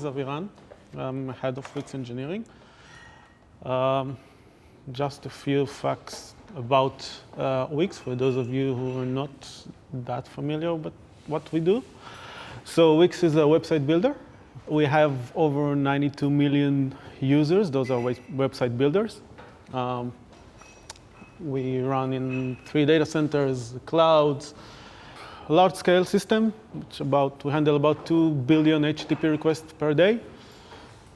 is Aviran. I'm head of Wix engineering. Just a few facts about Wix for those of you who are not that familiar with what we do. So Wix is a website builder. We have over 92 million users. Those are website builders. We run in 3 data centers, clouds, a large-scale system, which we handle about 2 billion HTTP requests per day.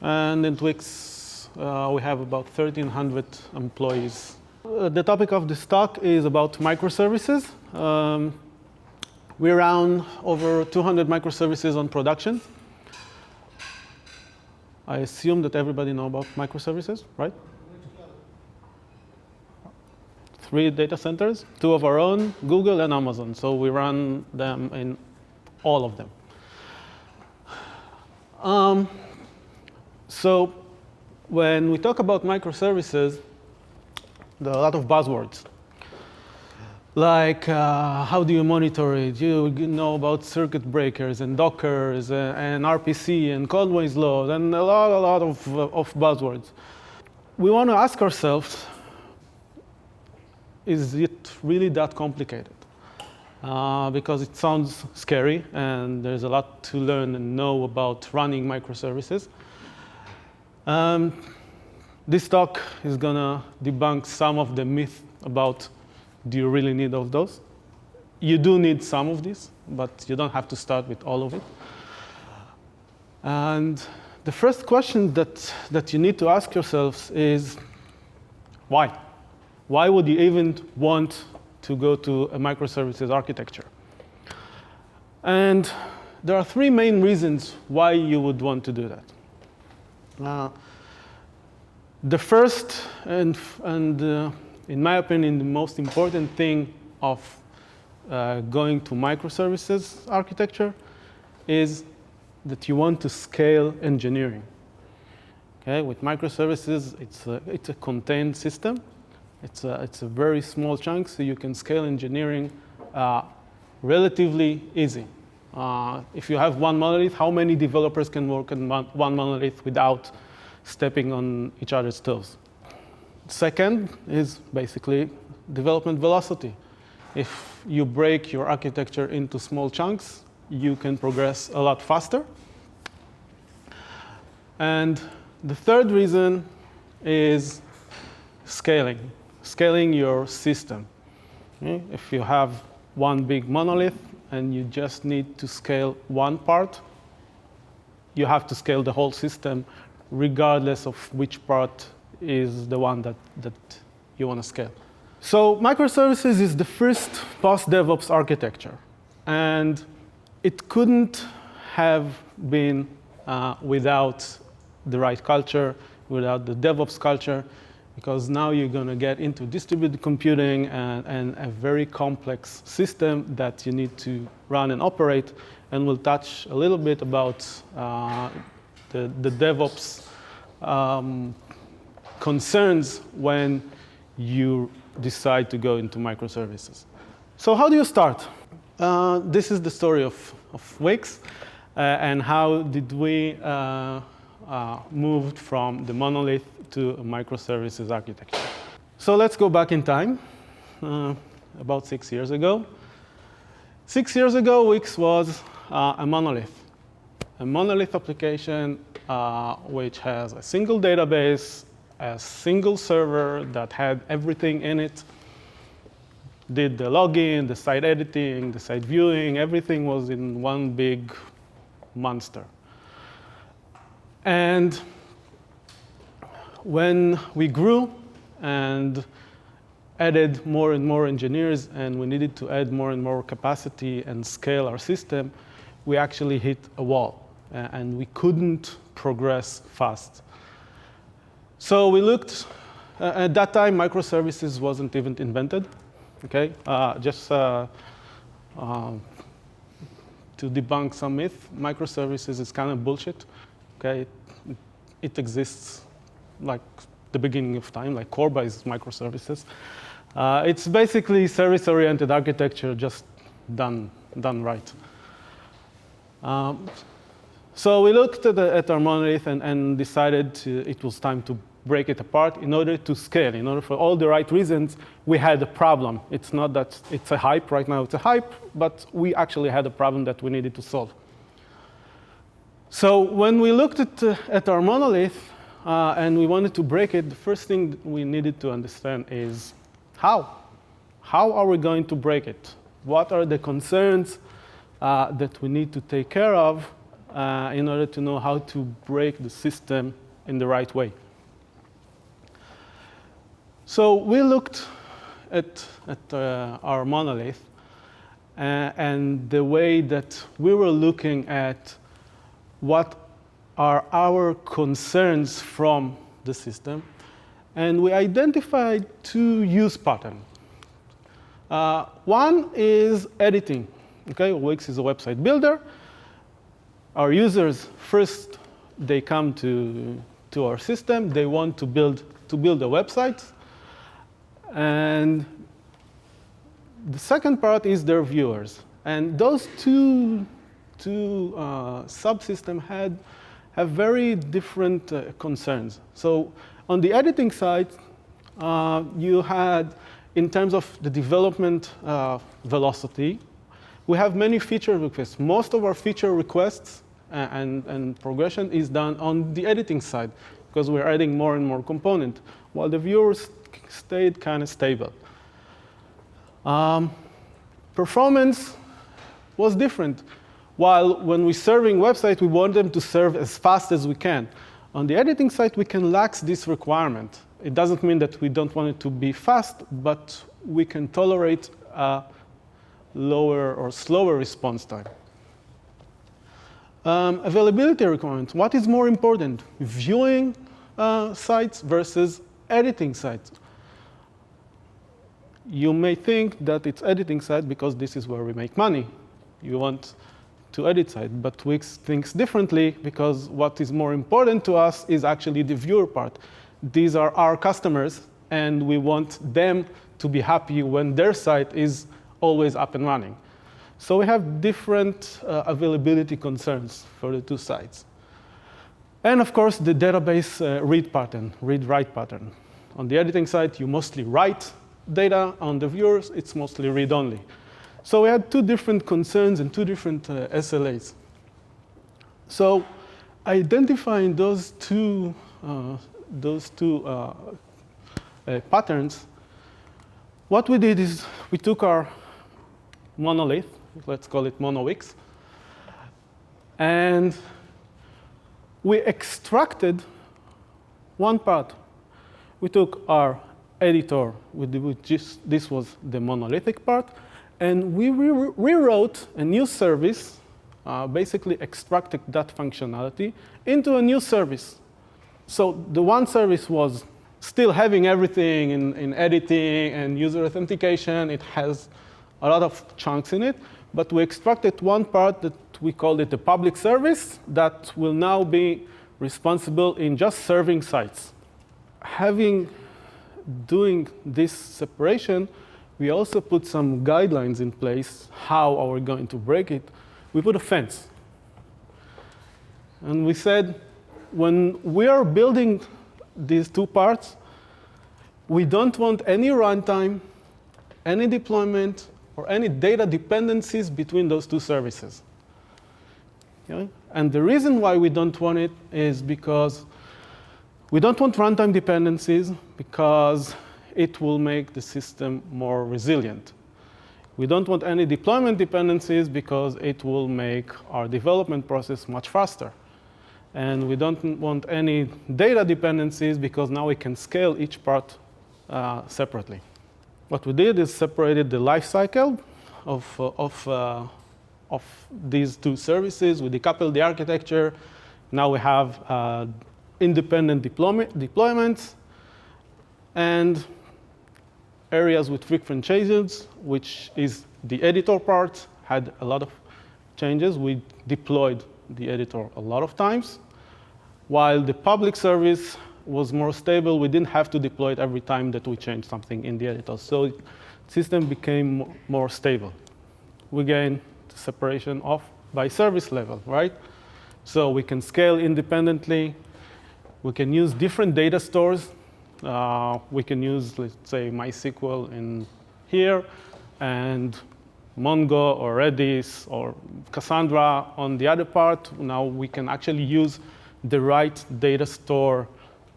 And in Wix, we have about 1,300 employees. The topic of this talk is about microservices. We run over 200 microservices on production. I assume that everybody knows about microservices, right? 3 data centers, 2 of our own, Google and Amazon. So we run them in all of them. So when we talk about microservices, there are a lot of buzzwords. Like, how do you monitor it? You know about circuit breakers and Dockers and RPC and Conway's law and a lot of buzzwords. We want to ask ourselves, is it really that complicated? Because it sounds scary, and there's a lot to learn and know about running microservices. This talk is going to debunk some of the myths about, do you really need all of those? You do need some of these, but you don't have to start with all of it. And the first question that you need to ask yourselves is, why? Why would you even want to go to a microservices architecture? And there are 3 main reasons why you would want to do that. The first, and in my opinion, the most important thing of going to microservices architecture is that you want to scale engineering. Okay? With microservices, it's a contained system. It's a very small chunk, so you can scale engineering relatively easy. If you have one monolith, how many developers can work on one monolith without stepping on each other's toes? Second is basically development velocity. If you break your architecture into small chunks, you can progress a lot faster. And the third reason is scaling. Scaling your system. Okay? If you have one big monolith and you just need to scale one part, you have to scale the whole system regardless of which part is the one that you want to scale. So microservices is the first post-DevOps architecture. And it couldn't have been without the right culture, without the DevOps culture, because now you're going to get into distributed computing and a very complex system that you need to run and operate. And we'll touch a little bit about the DevOps concerns when you decide to go into microservices. So how do you start? This is the story of Wix and how did we move from the monolith to a microservices architecture. So let's go back in time, about 6 years ago. 6 years ago, Wix was a monolith application which has a single database, a single server that had everything in it, did the login, the site editing, the site viewing, everything was in one big monster. And when we grew and added more and more engineers and we needed to add more and more capacity and scale our system, we actually hit a wall and we couldn't progress fast. So we looked, at that time microservices wasn't even invented, okay? Just to debunk some myth, microservices is kind of bullshit, okay? It exists like the beginning of time, like Corba is microservices. It's basically service-oriented architecture just done right. So we looked at our monolith and decided it was time to break it apart in order to scale. In order for all the right reasons, we had a problem. It's not that it's a hype. Right now it's a hype, but we actually had a problem that we needed to solve. So when we looked at our monolith and we wanted to break it, the first thing we needed to understand is how. How are we going to break it? What are the concerns that we need to take care of in order to know how to break the system in the right way? So we looked at our monolith and the way that we were looking at what are our concerns from the system, and we identified two use patterns. One is editing. Okay, Wix is a website builder. Our users first they come to our system. They want to build a website, and the second part is their viewers. And those two subsystems have very different concerns. So on the editing side, you had, in terms of the development velocity, we have many feature requests. Most of our feature requests and progression is done on the editing side because we're adding more and more components, while the viewers stayed kind of stable. Performance was different. While when we're serving websites, we want them to serve as fast as we can. On the editing side, we can lax this requirement. It doesn't mean that we don't want it to be fast, but we can tolerate a lower or slower response time. Availability requirements. What is more important? Viewing sites versus editing sites. You may think that it's editing site because this is where we make money. You want to edit site, but Wix thinks differently because what is more important to us is actually the viewer part. These are our customers, and we want them to be happy when their site is always up and running. So we have different availability concerns for the two sites. And of course, the database read-write pattern. On the editing side, you mostly write data. On the viewers, it's mostly read-only. So we had two different concerns and two different SLAs. So identifying those two patterns, what we did is we took our monolith, let's call it MonoWix, and we extracted one part. We took our editor, this was the monolithic part, and we rewrote a new service, basically extracted that functionality into a new service. So the one service was still having everything in editing and user authentication. It has a lot of chunks in it, but we extracted one part that we called it a public service that will now be responsible in just serving sites. Doing this separation, we also put some guidelines in place how are we going to break it. We put a fence. And we said, when we are building these two parts, we don't want any runtime, any deployment, or any data dependencies between those two services. Okay? And the reason why we don't want it is because we don't want runtime dependencies because it will make the system more resilient. We don't want any deployment dependencies because it will make our development process much faster. And we don't want any data dependencies because now we can scale each part separately. What we did is separated the lifecycle of these two services. We decoupled the architecture. Now we have independent deployments and areas with frequent changes, which is the editor part, had a lot of changes. We deployed the editor a lot of times. While the public service was more stable, we didn't have to deploy it every time that we changed something in the editor. So the system became more stable. We gained separation by service level, right? So we can scale independently. We can use different data stores. We can use, let's say, MySQL in here, and Mongo or Redis or Cassandra on the other part. Now we can actually use the right data store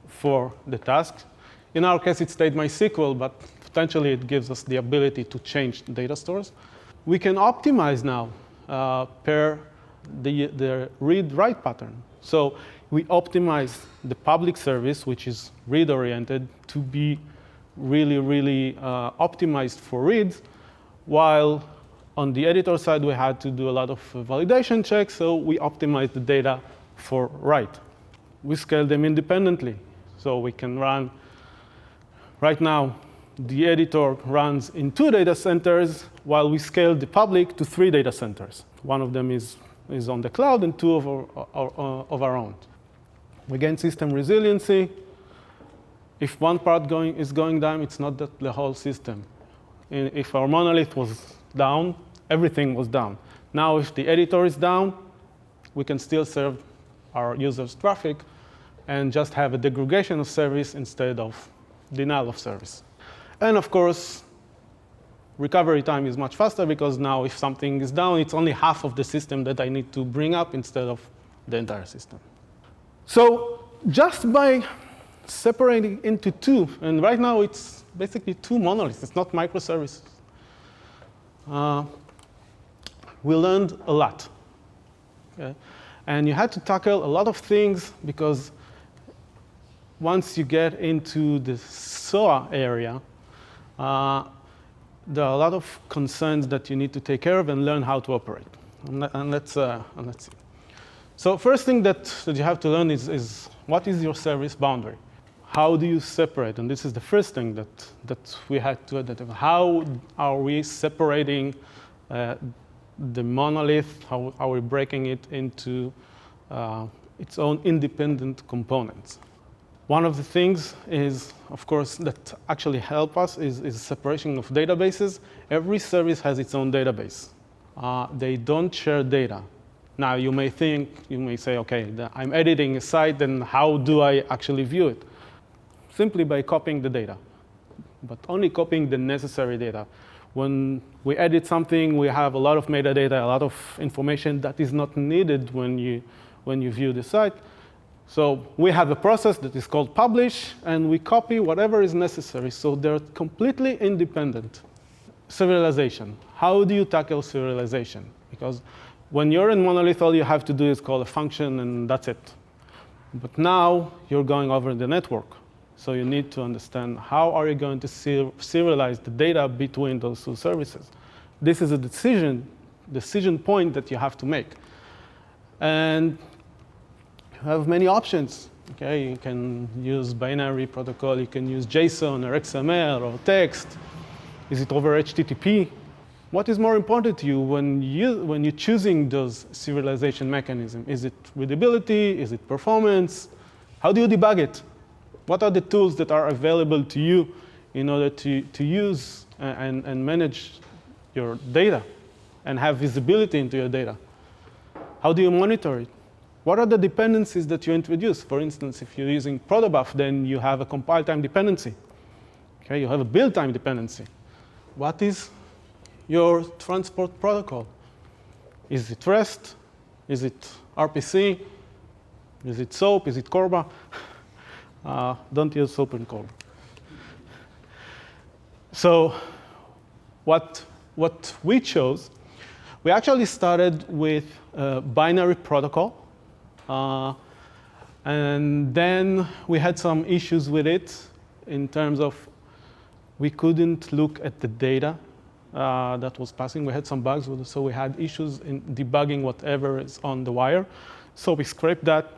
for the task. In our case, it stayed MySQL, but potentially it gives us the ability to change data stores. We can optimize now per the read-write pattern. So we optimize the public service, which is read-oriented, to be really, really optimized for reads, while on the editor side, we had to do a lot of validation checks, so we optimized the data for write. We scale them independently, so we can run. Right now, the editor runs in 2 data centers, while we scale the public to 3 data centers. One of them is on the cloud, and 2 of our own. We gain system resiliency. If one part is going down, it's not that the whole system. If our monolith was down, everything was down. Now, if the editor is down, we can still serve our users' traffic and just have a degradation of service instead of denial of service. And of course, recovery time is much faster because now if something is down, it's only half of the system that I need to bring up instead of the entire system. So just by separating into 2, and right now it's basically 2 monoliths, it's not microservices. We learned a lot. Okay? And you had to tackle a lot of things because once you get into the SOA area, there are a lot of concerns that you need to take care of and learn how to operate. And let's see. So first thing that you have to learn is what is your service boundary? How do you separate? And this is the first thing that we had to identify. How are we separating the monolith? How are we breaking it into its own independent components? One of the things is, of course, that actually help us is separation of databases. Every service has its own database. They don't share data. Now, you may say, okay, I'm editing a site, then how do I actually view it? Simply by copying the data, but only copying the necessary data. When we edit something, we have a lot of metadata, a lot of information that is not needed when you view the site. So we have a process that is called publish, and we copy whatever is necessary. So they're completely independent. Serialization. How do you tackle serialization? Because when you're in monolith, all you have to do is call a function, and that's it. But now you're going over the network. So you need to understand how are you going to serialize the data between those 2 services. This is a decision point that you have to make. And you have many options. Okay, you can use binary protocol, you can use JSON or XML or text. Is it over HTTP? What is more important to you when you're choosing those serialization mechanisms? Is it readability? Is it performance? How do you debug it? What are the tools that are available to you in order to use and manage your data and have visibility into your data? How do you monitor it? What are the dependencies that you introduce? For instance, if you're using protobuf, then you have a compile time dependency. Okay, you have a build time dependency. What is your transport protocol? Is it REST? Is it RPC? Is it SOAP? Is it Corba? Don't use SOAP and Corba. So what we chose, we actually started with a binary protocol. And then we had some issues with it in terms of we couldn't look at the data that was passing. We had some bugs with it, so we had issues in debugging whatever is on the wire. So we scraped that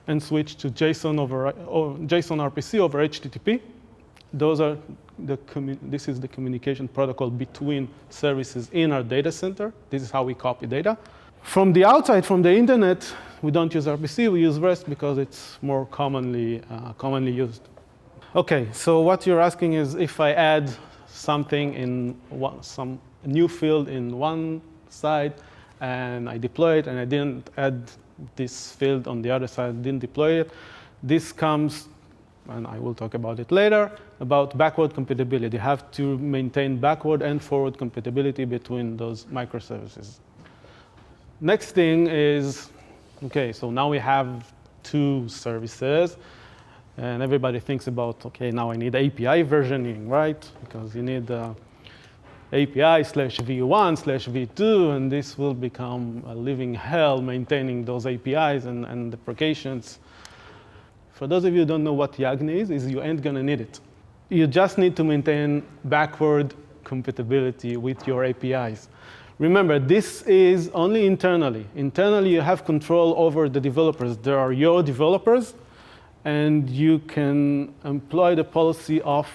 and switched to JSON RPC over HTTP. This is the communication protocol between services in our data center. This is how we copy data. From the outside, from the internet, we don't use RPC, we use REST because it's more commonly used. Okay, so what you're asking is if I add something in some new field in one side and I deploy it and I didn't add this field on the other side didn't deploy it. This comes, and I will talk about it later, about backward compatibility. You have to maintain backward and forward compatibility between those microservices. Next thing is, okay, so now we have two services, and everybody thinks about, okay, now I need API versioning, right? Because you need API/v1/v2, and this will become a living hell maintaining those APIs and deprecations. For those of you who don't know what Yagni is you ain't gonna need it. You just need to maintain backward compatibility with your APIs. Remember, this is only internally. Internally, you have control over the developers. There are your developers, and you can employ the policy of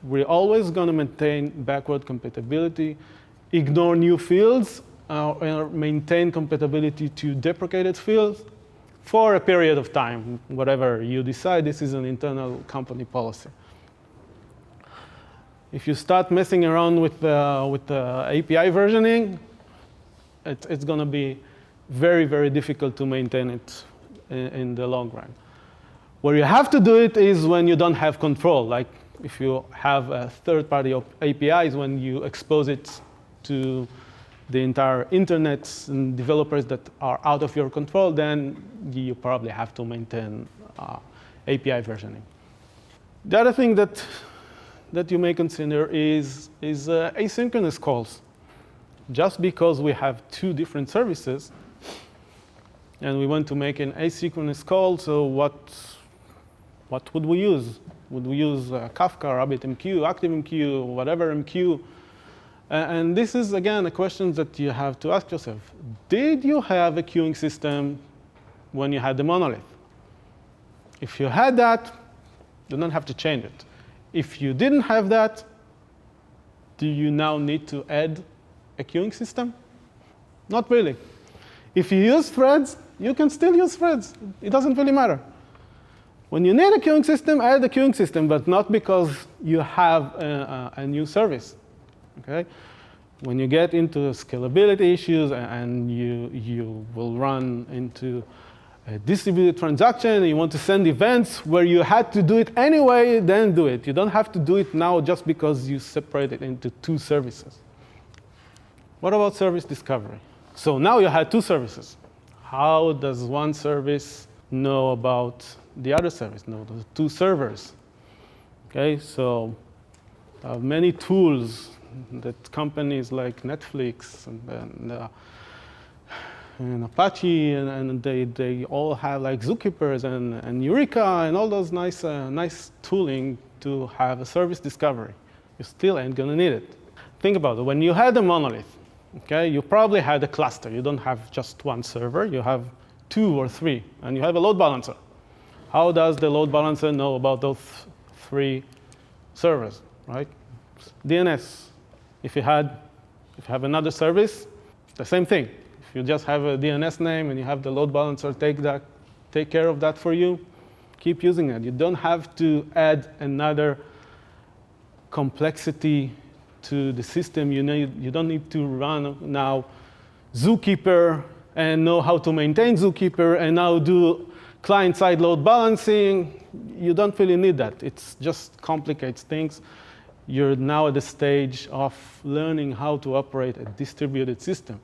we're always going to maintain backward compatibility, ignore new fields, or maintain compatibility to deprecated fields for a period of time, whatever you decide. This is an internal company policy. If you start messing around with the API versioning, it's going to be very, very difficult to maintain it in the long run. Where you have to do it is when you don't have control. Like if you have a third-party APIs, when you expose it to the entire internet and developers that are out of your control, then you probably have to maintain API versioning. The other thing that you may consider is asynchronous calls. Just because we have two different services and we want to make an asynchronous call, so what would we use? Would we use Kafka, RabbitMQ, ActiveMQ, whatever MQ? And this is, again, a question that you have to ask yourself. Did you have a queuing system when you had the monolith? If you had that, you don't have to change it. If you didn't have that, do you now need to add a queuing system? Not really. If you use threads, you can still use threads. It doesn't really matter. When you need a queuing system, add a queuing system, but not because you have a new service. Okay? When you get into scalability issues and you will run into a distributed transaction, and you want to send events where you had to do it anyway, then do it. You don't have to do it now just because you separate it into two services. What about service discovery? So now you had two services. How does one service know about the other service? No, the two servers. Okay, so many tools that companies like Netflix and Apache, and they all have like zookeepers and Eureka and all those nice tooling to have a service discovery. You still ain't gonna need it. Think about it. When you had a monolith, okay, you probably had a cluster. You don't have just one server. You have two or three, and you have a load balancer. How does the load balancer know about those three servers, right? DNS. If you have another service, the same thing. If you just have a DNS name and you have the load balancer take care of that for you, keep using it. You don't have to add another complexity to the system. You don't need to run now Zookeeper and know how to maintain Zookeeper and now do client-side load balancing. You don't really need that. It just complicates things. You're now at the stage of learning how to operate a distributed system.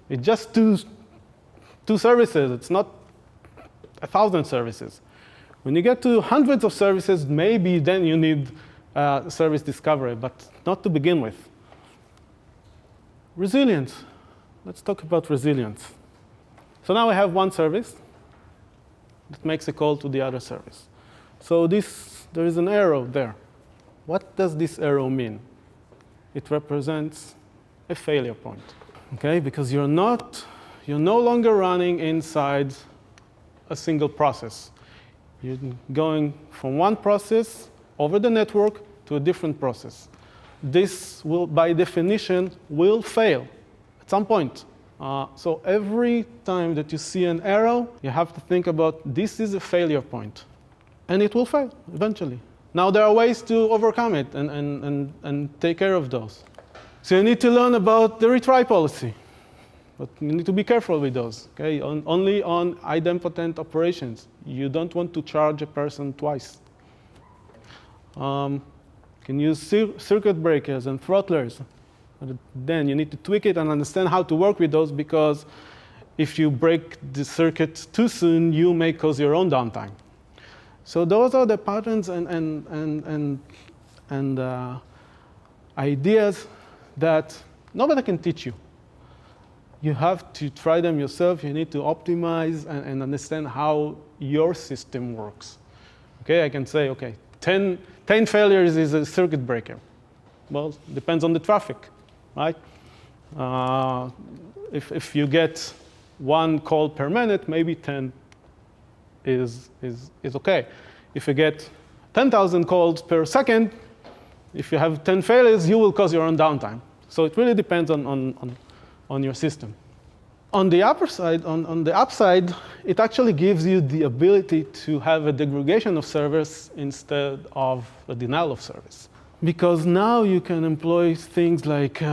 It's just two services. It's not 1,000 services. When you get to hundreds of services, maybe then you need service discovery, but not to begin with. Resilience. Let's talk about resilience. So now we have one service that makes a call to the other service. So there is an arrow there. What does this arrow mean? It represents a failure point. Okay, because you're no longer running inside a single process. You're going from one process over the network to a different process. This will, by definition, will fail at some point. So every time that you see an arrow, you have to think about this is a failure point. And it will fail eventually. Now there are ways to overcome it and take care of those. So you need to learn about the retry policy. but you need to be careful with those. Okay, only on idempotent operations. You don't want to charge a person twice. Can use circuit breakers and throttlers. But then you need to tweak it and understand how to work with those, because if you break the circuit too soon, you may cause your own downtime. So those are the patterns and ideas that nobody can teach you. You have to try them yourself. You need to optimize and understand how your system works. Okay, I can say, okay, 10 failures is a circuit breaker. Well, depends on the traffic, right? If you get 1 call per minute, maybe 10 is okay. If you get 10,000 calls per second, if you have 10 failures, you will cause your own downtime. So it really depends on your system. On the upside, it actually gives you the ability to have a degradation of service instead of a denial of service. Because now you can employ things like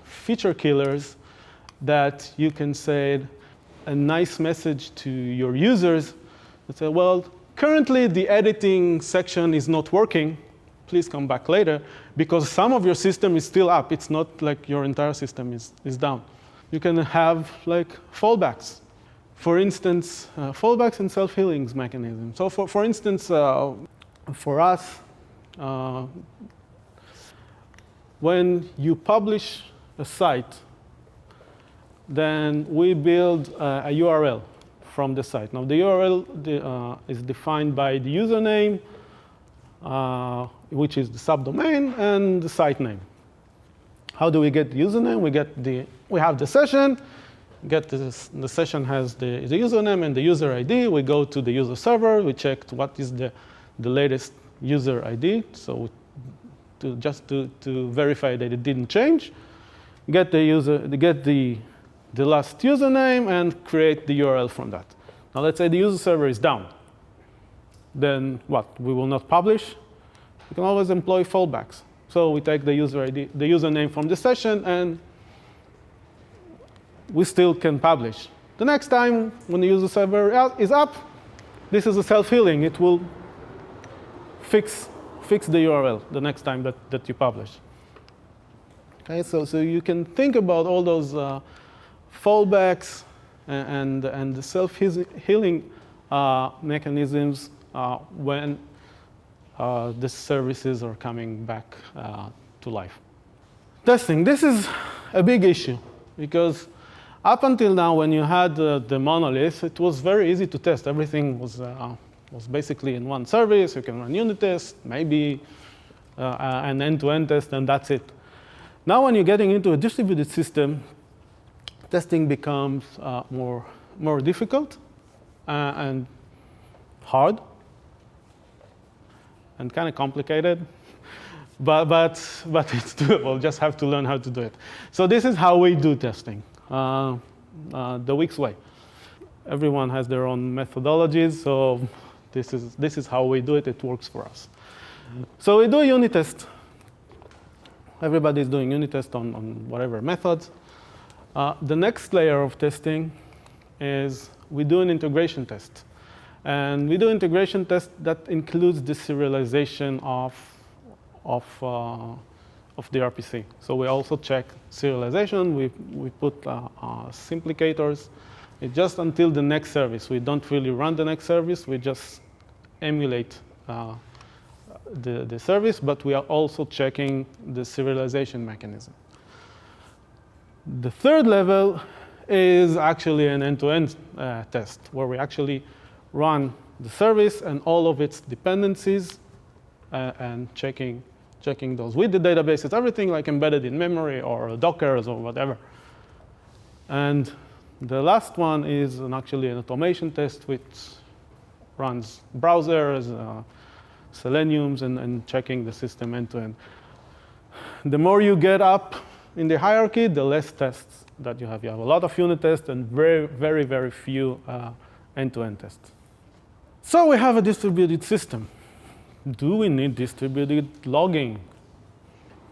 feature killers that you can say a nice message to your users that say, well, currently the editing section is not working. Please come back later, because some of your system is still up. It's not like your entire system is down. You can have like fallbacks. For instance, fallbacks and self-healing mechanisms. So for instance, for us, when you publish a site, then we build a URL from the site. Now the URL is defined by the username, which is the subdomain, and the site name. How do we get the username? We have the session. The session has the username and the user ID. We go to the user server. We check what is the latest user ID. So just to verify that it didn't change. Get the last username and create the URL from that. Now let's say the user server is down. Then what? We will not publish. We can always employ fallbacks. So we take the user ID, the username from the session, and we still can publish. The next time when the user server is up, this is a self-healing. It will fix the URL the next time that you publish. Okay, so you can think about all those fallbacks and the self-healing mechanisms when the services are coming back to life. Testing. This is a big issue, because up until now, when you had the monolith, it was very easy to test. Everything was basically in one service. You can run unit tests, maybe an end-to-end test, and that's it. Now when you're getting into a distributed system, testing becomes more difficult and hard and kind of complicated, but it's doable. Just have to learn how to do it. So this is how we do testing, the Wix way. Everyone has their own methodologies, so this is how we do it. It works for us. So we do a unit test. Everybody is doing unit test on whatever methods. The next layer of testing is we do an integration test. And we do integration test that includes the serialization of the RPC. So we also check serialization. We put simplicators. It's just until the next service. We don't really run the next service. We just emulate the service, but we are also checking the serialization mechanism. The third level is actually an end-to-end test, where we actually run the service and all of its dependencies and checking those with the databases, everything like embedded in memory or Dockers or whatever. And the last one is actually an automation test, which runs browsers, Seleniums, and checking the system end-to-end. The more you get up in the hierarchy, the less tests that you have. You have a lot of unit tests and very, very, very few end-to-end tests. So we have a distributed system. Do we need distributed logging?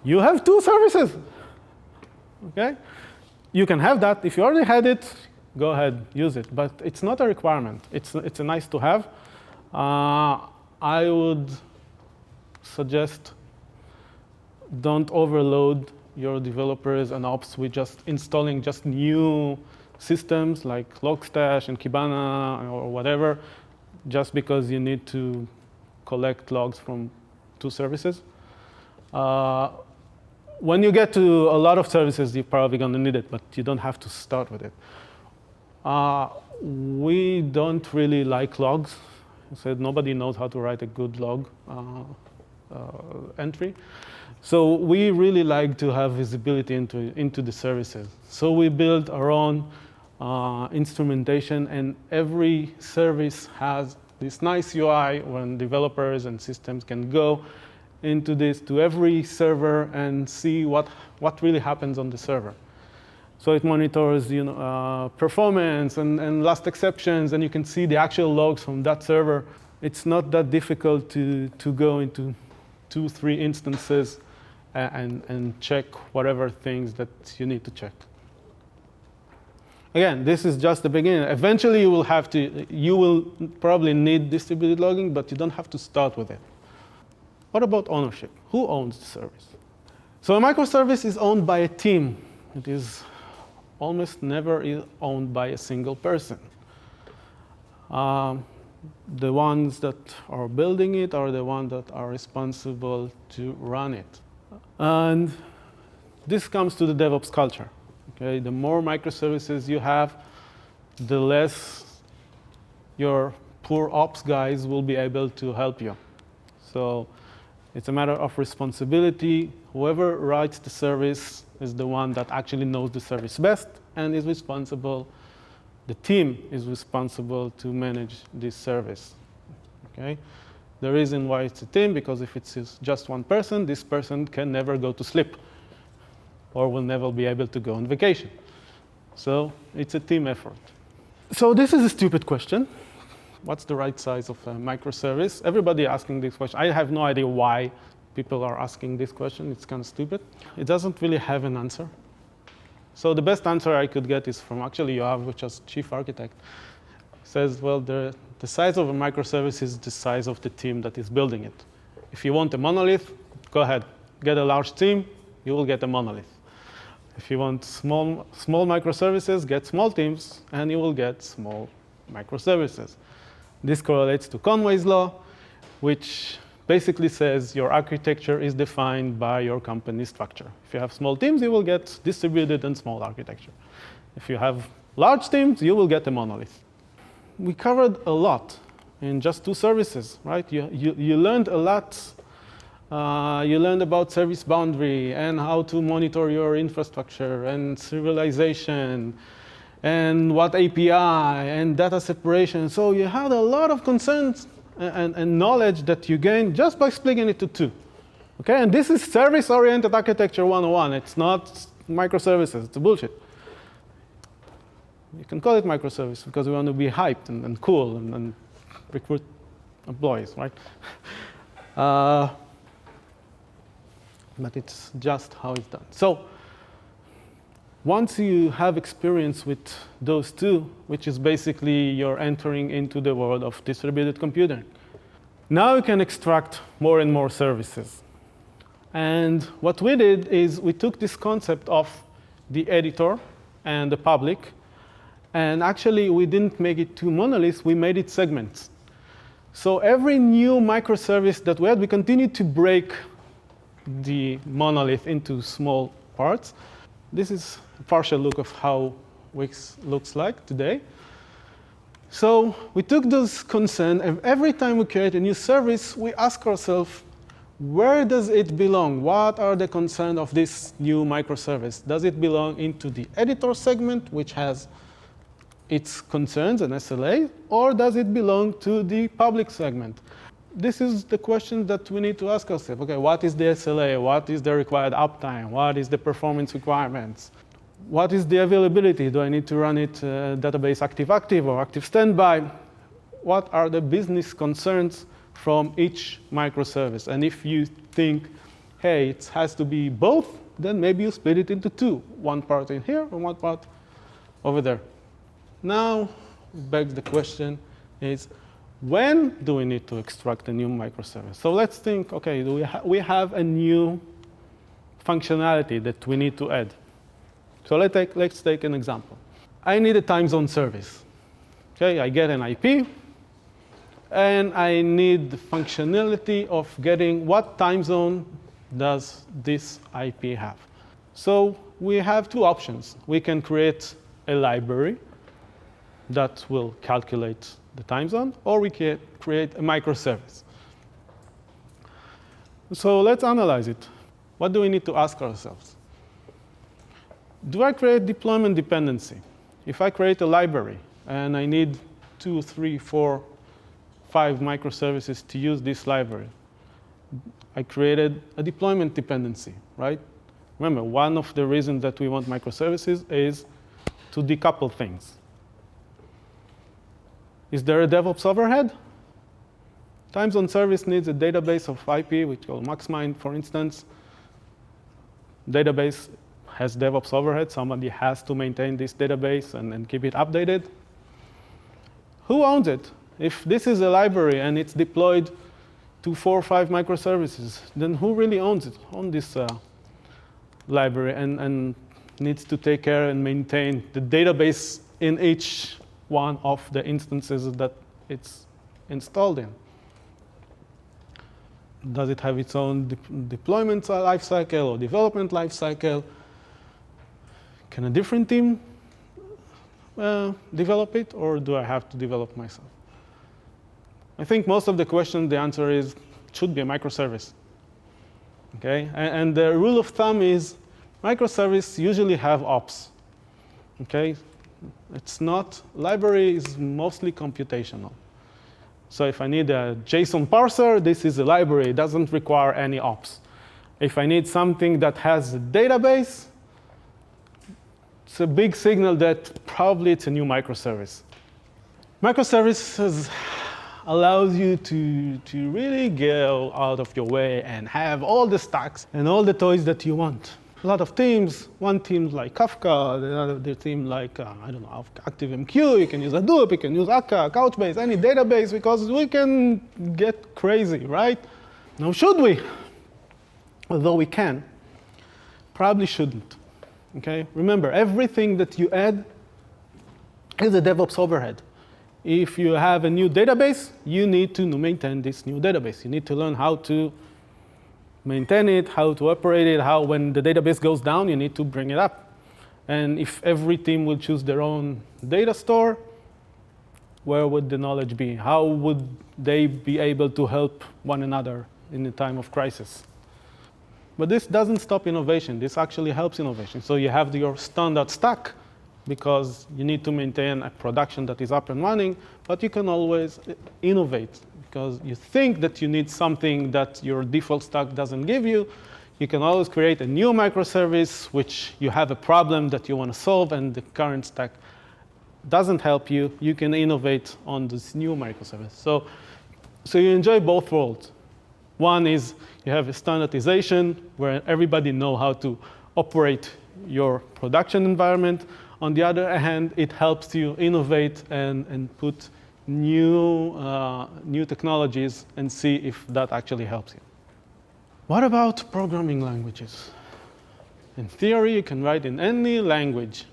You have two services. Okay? You can have that. If you already had it, go ahead, use it. But it's not a requirement. It's a nice to have. I would suggest don't overload your developers and ops with just installing just new systems like Logstash and Kibana or whatever, just because you need to collect logs from 2 services. When you get to a lot of services, you're probably going to need it, but you don't have to start with it. We don't really like logs. I said nobody knows how to write a good log entry. So we really like to have visibility into the services. So we built our own instrumentation, and every service has this nice UI when developers and systems can go into this to every server and see what really happens on the server. So it monitors performance and last exceptions, and you can see the actual logs from that server. It's not that difficult to go into 2, 3 instances and check whatever things that you need to check. Again, this is just the beginning. Eventually, you will probably need distributed logging, but you don't have to start with it. What about ownership? Who owns the service? So a microservice is owned by a team. It is almost never owned by a single person. The ones that are building it are the ones that are responsible to run it. And this comes to the DevOps culture. Okay? The more microservices you have, the less your poor ops guys will be able to help you. So it's a matter of responsibility. Whoever writes the service is the one that actually knows the service best and is responsible. The team is responsible to manage this service. Okay? The reason why it's a team, because if it's just one person, this person can never go to sleep or will never be able to go on vacation. So it's a team effort. So this is a stupid question. What's the right size of a microservice? Everybody asking this question. I have no idea why people are asking this question. It's kind of stupid. It doesn't really have an answer. So the best answer I could get is from actually Yoav, which is chief architect. He says, well, the size of a microservice is the size of the team that is building it. If you want a monolith, go ahead. Get a large team, you will get a monolith. If you want small microservices, get small teams, and you will get small microservices. This correlates to Conway's law, which basically says your architecture is defined by your company structure. If you have small teams, you will get distributed and small architecture. If you have large teams, you will get a monolith. We covered a lot in just 2 services, right? You learned a lot. You learned about service boundary and how to monitor your infrastructure and serialization and what API and data separation. So you had a lot of concerns and knowledge that you gained just by splitting it to 2. Okay, and this is service-oriented architecture 101. It's not microservices. It's bullshit. You can call it microservice because we want to be hyped and cool and recruit employees, right? But it's just how it's done. So once you have experience with those 2, which is basically you're entering into the world of distributed computing, now you can extract more and more services. And what we did is we took this concept of the editor and the public, and actually we didn't make it 2 monoliths, we made it segments. So every new microservice that we had, we continued to break the monolith into small parts. This is a partial look of how Wix looks like today. So we took those concerns, and every time we create a new service, we ask ourselves, where does it belong? What are the concerns of this new microservice? Does it belong into the editor segment, which has its concerns and SLA, or does it belong to the public segment? This is the question that we need to ask ourselves. Okay, what is the SLA? What is the required uptime? What is the performance requirements? What is the availability? Do I need to run it database active-active or active standby? What are the business concerns from each microservice? And if you think, hey, it has to be both, then maybe you split it into two. One part in here and one part over there. Now, begs the question is, when do we need to extract a new microservice? So let's think, okay, we have a new functionality that we need to add. So let's take an example. I need a time zone service. Okay, I get an IP, and I need the functionality of getting what time zone does this IP have. So we have two options. We can create a library that will calculate the time zone, or we can create a microservice. So let's analyze it. What do we need to ask ourselves? Do I create deployment dependency? If I create a library and I need 2, 3, 4, 5 microservices to use this library, I created a deployment dependency, right? Remember, one of the reasons that we want microservices is to decouple things. Is there a DevOps overhead? Time zone service needs a database of IP, which called MaxMind, for instance. Database has DevOps overhead. Somebody has to maintain this database and keep it updated. Who owns it? If this is a library and it's deployed to 4 or 5 microservices, then who really owns it, on this library and needs to take care and maintain the database in each one of the instances that it's installed in? Does it have its own deployment lifecycle or development lifecycle? Can a different team develop it, or do I have to develop myself? I think most of the questions, the answer is, it should be a microservice. Okay? And the rule of thumb is, microservices usually have ops. Okay? It's not, library is mostly computational. So if I need a JSON parser, this is a library. It doesn't require any ops. If I need something that has a database, it's a big signal that probably it's a new microservice. Microservices allows you to really go out of your way and have all the stacks and all the toys that you want. A lot of teams, one team like Kafka, the other team like, I don't know, ActiveMQ, you can use Hadoop, you can use Akka, Couchbase, any database, because we can get crazy, right? Now, should we? Although we can, probably shouldn't, okay? Remember, everything that you add is a DevOps overhead. If you have a new database, you need to maintain this new database. You need to learn how to maintain it, how to operate it, how when the database goes down, you need to bring it up. And if every team will choose their own data store, where would the knowledge be? How would they be able to help one another in a time of crisis? But this doesn't stop innovation. This actually helps innovation. So you have your standard stack, because you need to maintain a production that is up and running, but you can always innovate. Because you think that you need something that your default stack doesn't give you, you can always create a new microservice, which you have a problem that you want to solve, and the current stack doesn't help you. You can innovate on this new microservice. So you enjoy both worlds. One is you have a standardization where everybody knows how to operate your production environment. On the other hand, it helps you innovate and put new technologies and see if that actually helps you. What about programming languages? In theory, you can write in any language.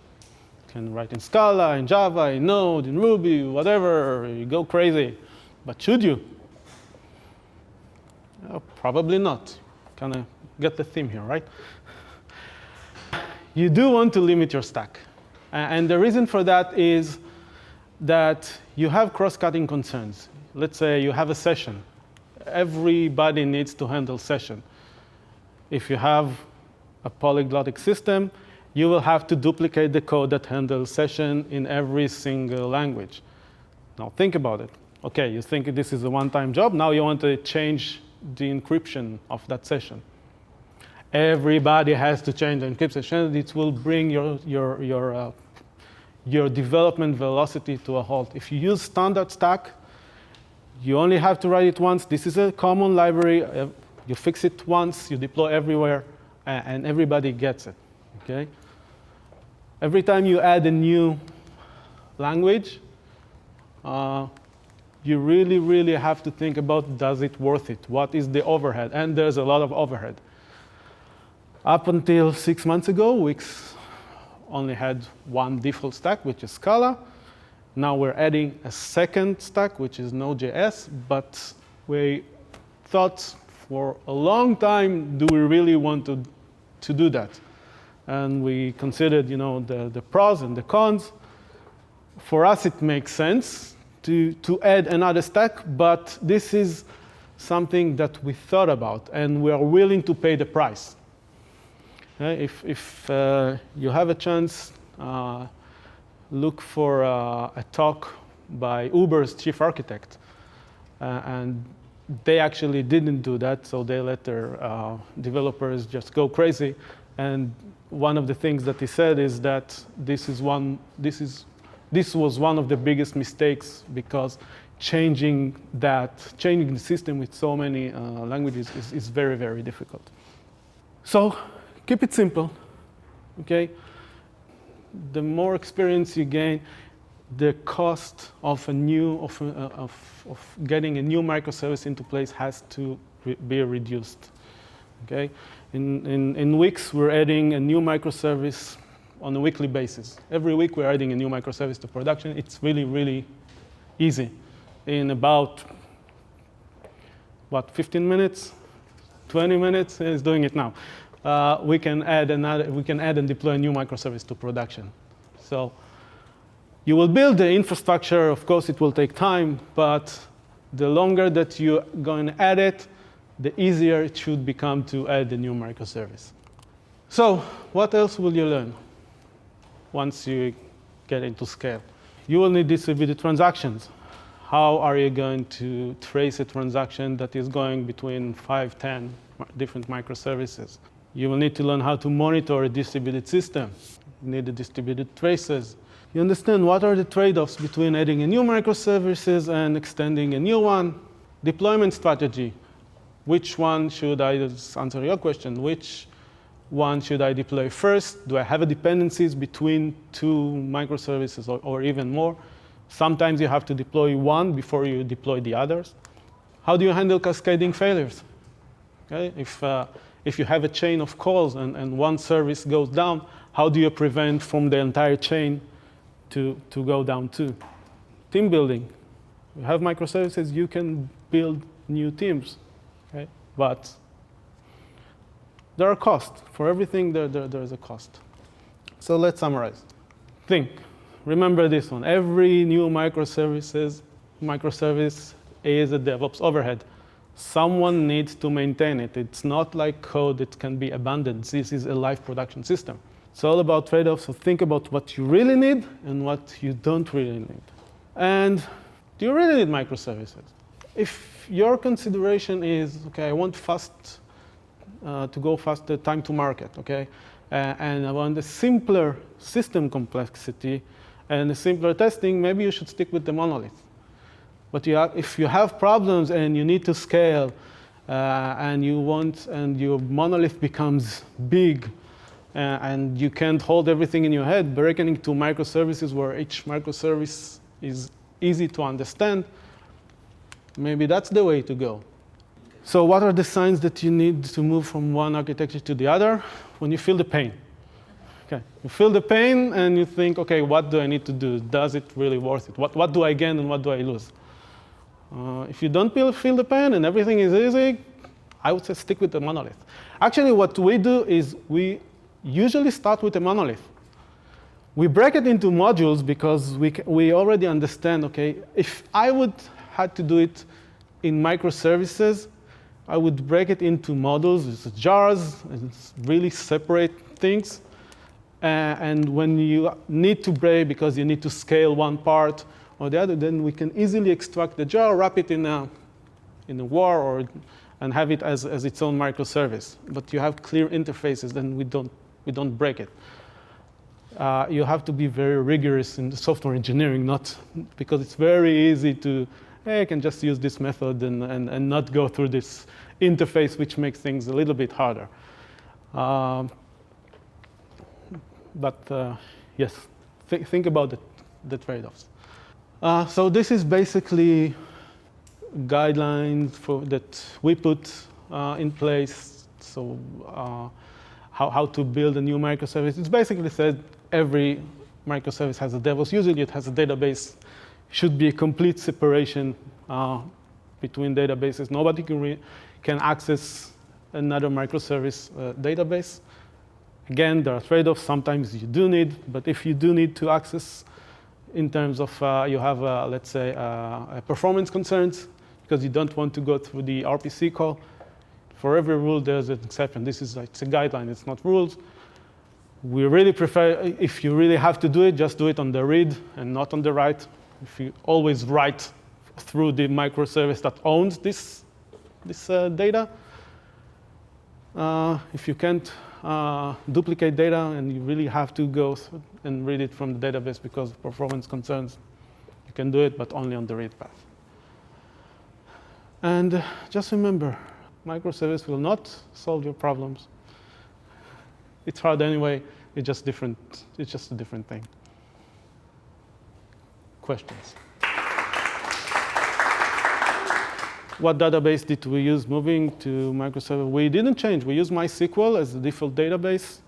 You can write in Scala, in Java, in Node, in Ruby, whatever. You go crazy. But should you? Probably not. Kind of get the theme here, right? You do want to limit your stack. And the reason for that is that you have cross-cutting concerns. Let's say you have a session. Everybody needs to handle session. If you have a polyglottic system, you will have to duplicate the code that handles session in every single language. Now think about it. Okay, you think this is a one-time job. Now you want to change the encryption of that session. Everybody has to change the encryption. It will bring your development velocity to a halt. If you use standard stack, you only have to write it once. This is a common library. You fix it once, you deploy everywhere. and everybody gets it, okay? Every time you add a new language, you really, really have to think about, does it worth it? What is the overhead? And there's a lot of overhead. Up until 6 months ago, Wix only had one default stack, which is Scala. Now we're adding a second stack, which is Node.js, but we thought for a long time, do we really want to do that? And we considered, the pros and the cons. For us, it makes sense to add another stack, but this is something that we thought about, and we are willing to pay the price. If you have a chance, look for a talk by Uber's chief architect. And they actually didn't do that, so they let their developers just go crazy. And one of the things that he said is that this was one of the biggest mistakes, because changing the system with so many languages is very, very difficult. So keep it simple, okay? The more experience you gain, the cost of getting a new microservice into place has to be reduced, okay? In Wix, we're adding a new microservice on a weekly basis. Every week, we're adding a new microservice to production. It's really, really easy. In about, 15 minutes, 20 minutes, it's doing it now. We can add and deploy a new microservice to production. So you will build the infrastructure. Of course, it will take time, but the longer that you're going to add it, the easier it should become to add the new microservice. So what else will you learn once you get into scale? You will need distributed transactions. How are you going to trace a transaction that is going between 5, 10 different microservices? You will need to learn how to monitor a distributed system. You need the distributed traces. You understand what are the trade-offs between adding a new microservices and extending a new one. Deployment strategy. Which one should I, answer your question, which one should I deploy first? Do I have a dependencies between two microservices or even more? Sometimes you have to deploy one before you deploy the others. How do you handle cascading failures? Okay? If you have a chain of calls and one service goes down, how do you prevent from the entire chain to go down too? Team building. You have microservices, you can build new teams, okay? But there are costs. For everything, there's a cost. So let's summarize. Remember this one. Every new microservice is a DevOps overhead. Someone needs to maintain it. It's not like code that can be abandoned. This is a live production system. It's all about trade-offs, so think about what you really need and what you don't really need. And do you really need microservices? If your consideration is, okay, I want to go faster time to market, okay, and I want a simpler system complexity and a simpler testing, maybe you should stick with the monolith. But if you have problems and you need to scale, and your monolith becomes big, and you can't hold everything in your head, breaking into microservices where each microservice is easy to understand, maybe that's the way to go. So what are the signs that you need to move from one architecture to the other? When you feel the pain. Okay. You feel the pain and you think, okay, what do I need to do? Does it really worth it? What do I gain and what do I lose? If you don't feel the pain and everything is easy, I would say stick with the monolith. Actually, what we do is we usually start with a monolith. We break it into modules because we already understand, okay, if I would had to do it in microservices, I would break it into modules, it's jars, it's really separate things. And when you need to break because you need to scale one part or the other, then we can easily extract the jar, wrap it in a war, and have it as its own microservice. But you have clear interfaces, then we don't break it. You have to be very rigorous in the software engineering, not because it's very easy to, hey, I can just use this method and not go through this interface, which makes things a little bit harder. Um, but yes, think about the trade-offs. So this is basically guidelines that we put in place. So how to build a new microservice. It's basically said every microservice has a DevOps. Usually it has a database. Should be a complete separation between databases. Nobody can access another microservice database. Again, there are trade-offs. Sometimes you do need, but if you do need to access in terms of you have, let's say, performance concerns, because you don't want to go through the RPC call. For every rule, there's an exception. This is it's a guideline. It's not rules. We really prefer, if you really have to do it, just do it on the read and not on the write. If you always write through the microservice that owns this data, if you can't duplicate data and you really have to go and read it from the database because of performance concerns, you can do it, but only on the read path. And just remember, microservice will not solve your problems. It's hard anyway. It's just different. It's just a different thing. Questions? What database did we use moving to microservice? We didn't change. We use MySQL as the default database.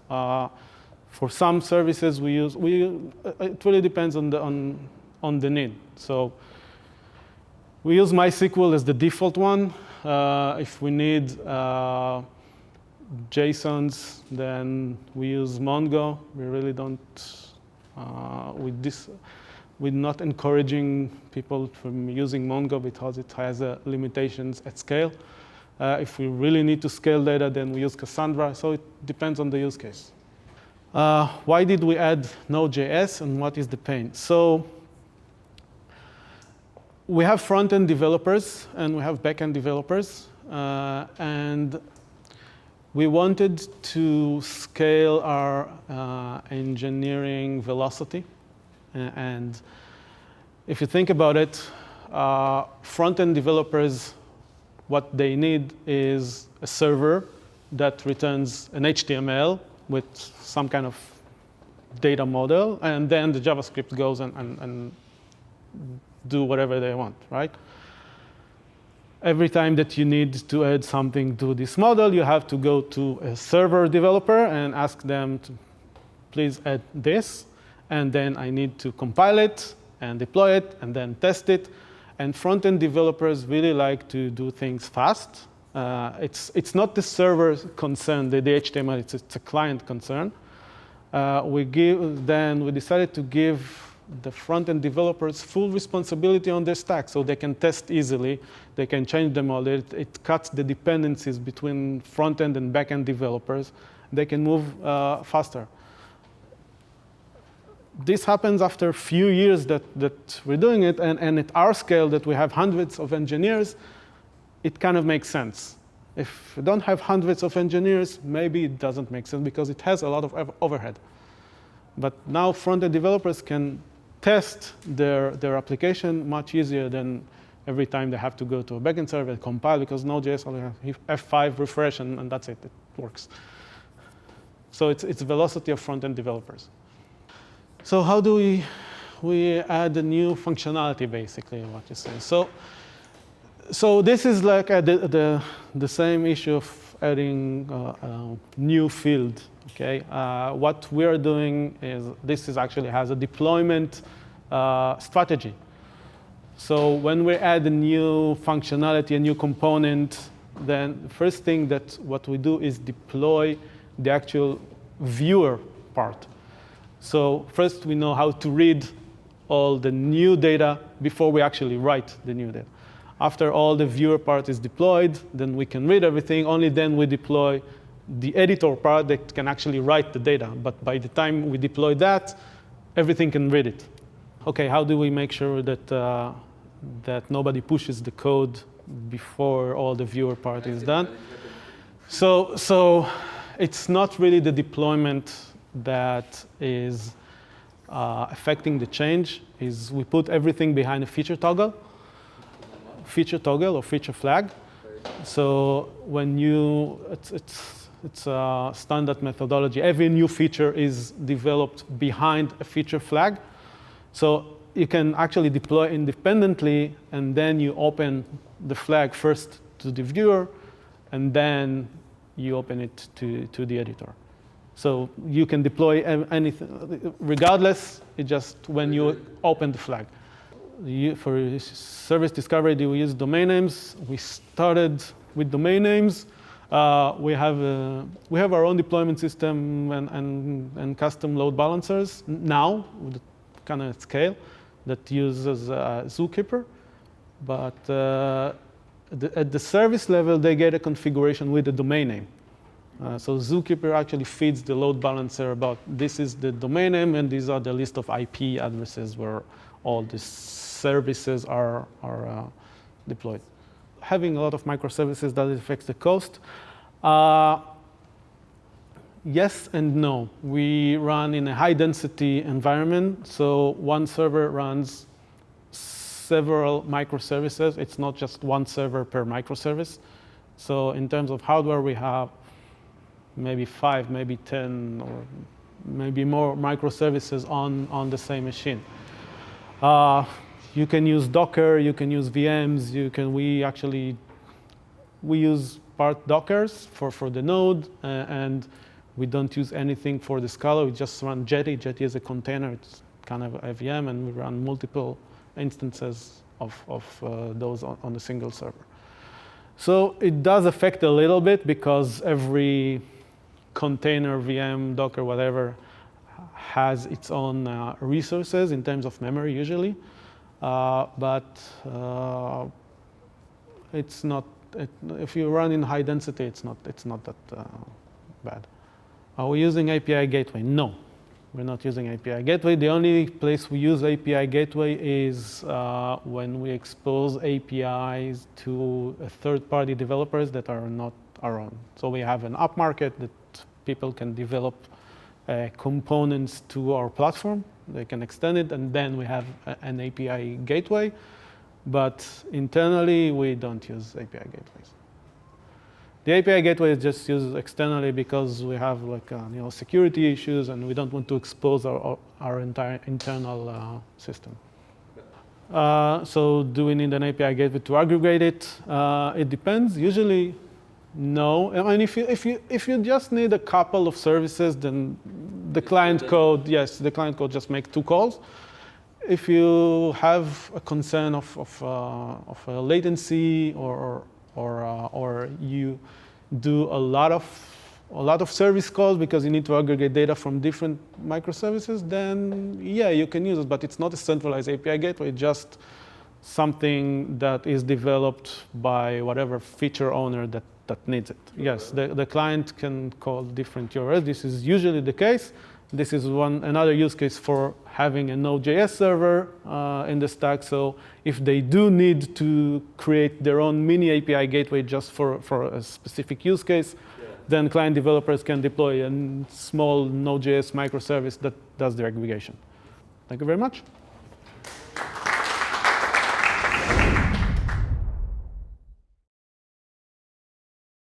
For some services, we use. It really depends on the need. So we use MySQL as the default one. If we need JSONs, then we use Mongo. We really don't. We're not encouraging people from using Mongo because it has limitations at scale. If we really need to scale data, then we use Cassandra. So it depends on the use case. Why did we add Node.js and what is the pain? So we have front-end developers and we have back-end developers. And we wanted to scale our engineering velocity. And if you think about it, front-end developers, what they need is a server that returns an HTML with some kind of data model, and then the JavaScript goes and do whatever they want, right? Every time that you need to add something to this model, you have to go to a server developer and ask them to please add this. And then I need to compile it and deploy it and then test it. And front-end developers really like to do things fast. It's not the server concern, the HTML, it's a client concern. We decided to give the front-end developers full responsibility on their stack so they can test easily. They can change the model. It cuts the dependencies between front-end and back-end developers. They can move faster. This happens after a few years that we're doing it, and at our scale that we have hundreds of engineers, it kind of makes sense. If you don't have hundreds of engineers, maybe it doesn't make sense because it has a lot of overhead. But now front-end developers can test their application much easier than every time they have to go to a backend server and compile, because Node.js only have F5 refresh and that's it. It works. So it's velocity of front-end developers. So how do we add a new functionality, basically, what you say. So this is like the same issue of adding a new field. Okay, what we are doing is this actually has a deployment strategy. So when we add a new functionality, a new component, then the first thing that what we do is deploy the actual viewer part. So first we know how to read all the new data before we actually write the new data. After all the viewer part is deployed, then we can read everything. Only then we deploy the editor part that can actually write the data. But by the time we deploy that, everything can read it. Okay, how do we make sure that that nobody pushes the code before all the viewer part is done? So it's not really the deployment that is affecting the change. Is we put everything behind a feature toggle or feature flag. So when you, it's It's a standard methodology. Every new feature is developed behind a feature flag. So you can actually deploy independently, and then you open the flag first to the viewer, and then you open it to the editor. So you can deploy anything, regardless, it's just when you open the flag. For service discovery, we use domain names. We started with domain names. We have our own deployment system and custom load balancers now, with kind of scale, that uses Zookeeper. But at the service level, they get a configuration with the domain name. So Zookeeper actually feeds the load balancer about this is the domain name, and these are the list of IP addresses where all these services are deployed. Having a lot of microservices, that affects the cost. Yes and no. We run in a high-density environment, so one server runs several microservices. It's not just one server per microservice. So in terms of hardware, we have maybe 5, maybe 10, or maybe more microservices on the same machine. You can use Docker, you can use VMs, we use part Dockers for the node, and we don't use anything for the Scala. We just run Jetty. Jetty is a container. It's kind of a VM, and we run multiple instances of those on a single server. So it does affect a little bit because every container, VM, Docker, whatever, has its own resources in terms of memory usually. But it's not. If you run in high density, it's not that bad. Are we using API gateway? No, we're not using API gateway. The only place we use API gateway is when we expose APIs to third-party developers that are not our own. So we have an app market that people can develop components to our platform. They can extend it, and then we have an API gateway. But internally, we don't use API gateways. The API gateway is just used externally because we have security issues, and we don't want to expose our entire internal system. So do we need an API gateway to aggregate it? It depends. Usually, no. I mean, if you just need a couple of services, then the client code, yes, the client code just make 2 calls. If you have a concern of latency or you do a lot of service calls because you need to aggregate data from different microservices, then yeah, you can use it. But it's not a centralized API gateway, just something that is developed by whatever feature owner that needs it. Yes, the client can call different URLs. This is usually the case. This is another use case for having a Node.js server in the stack. So if they do need to create their own mini API gateway just for a specific use case, then client developers can deploy a small Node.js microservice that does the aggregation. Thank you very much.